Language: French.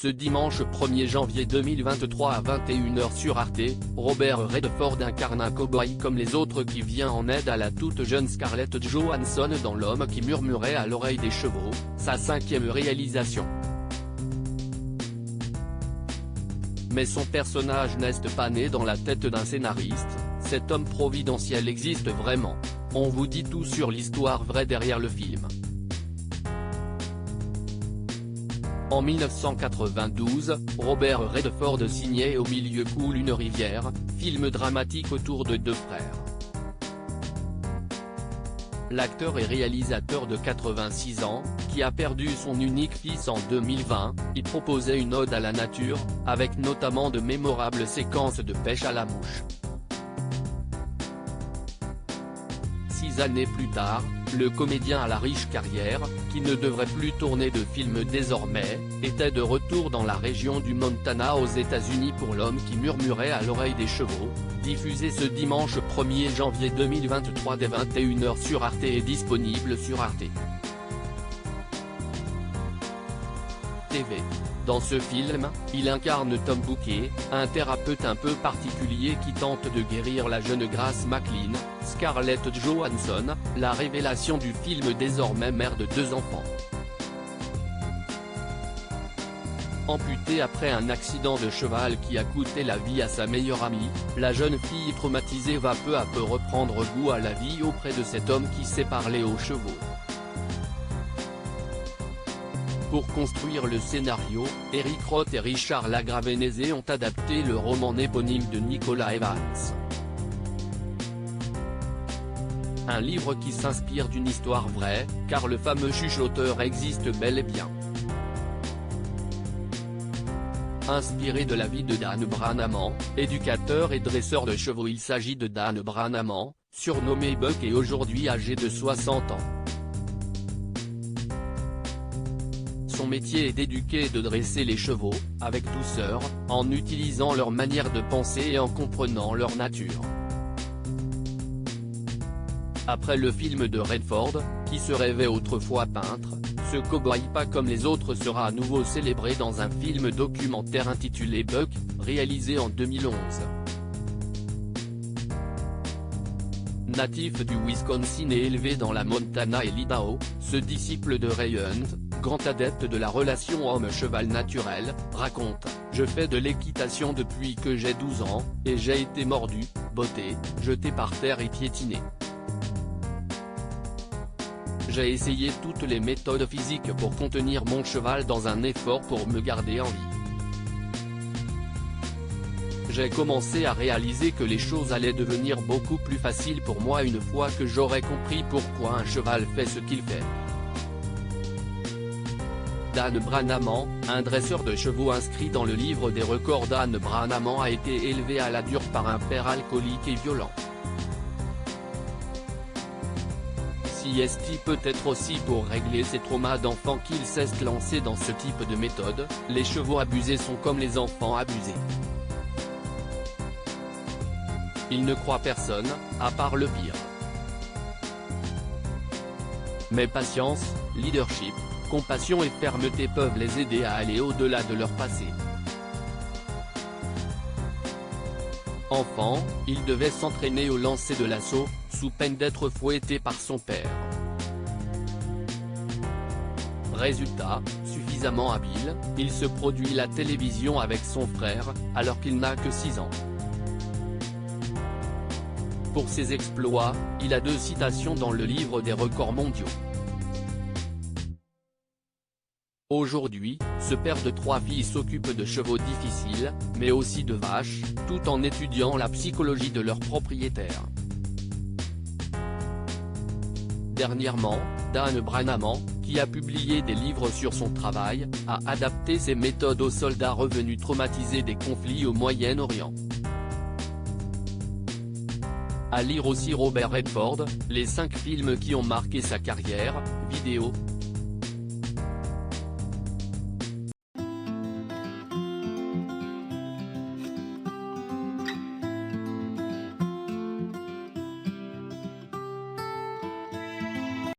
Ce dimanche 1er janvier 2023 à 21h sur Arte, Robert Redford incarne un cow-boy comme les autres qui vient en aide à la toute jeune Scarlett Johansson dans L'homme qui murmurait à l'oreille des chevaux, sa 5e réalisation. Mais son personnage n'est pas né dans la tête d'un scénariste, cet homme providentiel existe vraiment. On vous dit tout sur l'histoire vraie derrière le film. En 1992, Robert Redford signait Au milieu coule une rivière, film dramatique autour de deux frères. L'acteur et réalisateur de 86 ans, qui a perdu son unique fils en 2020, y proposait une ode à la nature, avec notamment de mémorables séquences de pêche à la mouche. 6 années plus tard, le comédien à la riche carrière, qui ne devrait plus tourner de films désormais, était de retour dans la région du Montana aux États-Unis pour L'homme qui murmurait à l'oreille des chevaux, diffusé ce dimanche 1er janvier 2023 dès 21h sur Arte et disponible sur Arte TV. Dans ce film, il incarne Tom Bouquet, un thérapeute un peu particulier qui tente de guérir la jeune Grace McLean, Scarlett Johansson, la révélation du film désormais mère de 2 enfants. Amputée après un accident de cheval qui a coûté la vie à sa meilleure amie, la jeune fille traumatisée va peu à peu reprendre goût à la vie auprès de cet homme qui sait parler aux chevaux. Pour construire le scénario, Eric Roth et Richard Lagravenese ont adapté le roman éponyme de Nicolas Evans. Un livre qui s'inspire d'une histoire vraie, car le fameux chuchoteur existe bel et bien. Inspiré de la vie de Dan Branaman, éducateur et dresseur de chevaux, il s'agit de Dan Branaman, surnommé Buck et aujourd'hui âgé de 60 ans. Son métier est d'éduquer et de dresser les chevaux, avec douceur, en utilisant leur manière de penser et en comprenant leur nature. Après le film de Redford, qui se rêvait autrefois peintre, ce cow-boy pas comme les autres sera à nouveau célébré dans un film documentaire intitulé Buck, réalisé en 2011. Natif du Wisconsin et élevé dans la Montana et l'Idaho, ce disciple de Ray Hunt, grand adepte de la relation homme-cheval naturel, raconte « Je fais de l'équitation depuis que j'ai 12 ans, et j'ai été mordu, botté, jeté par terre et piétiné. J'ai essayé toutes les méthodes physiques pour contenir mon cheval dans un effort pour me garder en vie. J'ai commencé à réaliser que les choses allaient devenir beaucoup plus faciles pour moi une fois que j'aurais compris pourquoi un cheval fait ce qu'il fait. » Dan Branaman, un dresseur de chevaux inscrit dans le livre des records. Dan Branaman a été élevé à la dure par un père alcoolique et violent. C'est peut-être aussi pour régler ses traumas d'enfant qu'il s'est lancé dans ce type de méthode. Les chevaux abusés sont comme les enfants abusés. Il ne croit personne, à part le pire. Mais patience, leadership, compassion et fermeté peuvent les aider à aller au-delà de leur passé. Enfant, il devait s'entraîner au lancer de l'assaut, sous peine d'être fouetté par son père. Résultat, suffisamment habile, il se produit la télévision avec son frère, alors qu'il n'a que 6 ans. Pour ses exploits, il a 2 citations dans le livre des records mondiaux. Aujourd'hui, ce père de 3 filles s'occupe de chevaux difficiles, mais aussi de vaches, tout en étudiant la psychologie de leurs propriétaires. Dernièrement, Dan Branaman, qui a publié des livres sur son travail, a adapté ses méthodes aux soldats revenus traumatisés des conflits au Moyen-Orient. À lire aussi Robert Redford, les 5 films qui ont marqué sa carrière, vidéo,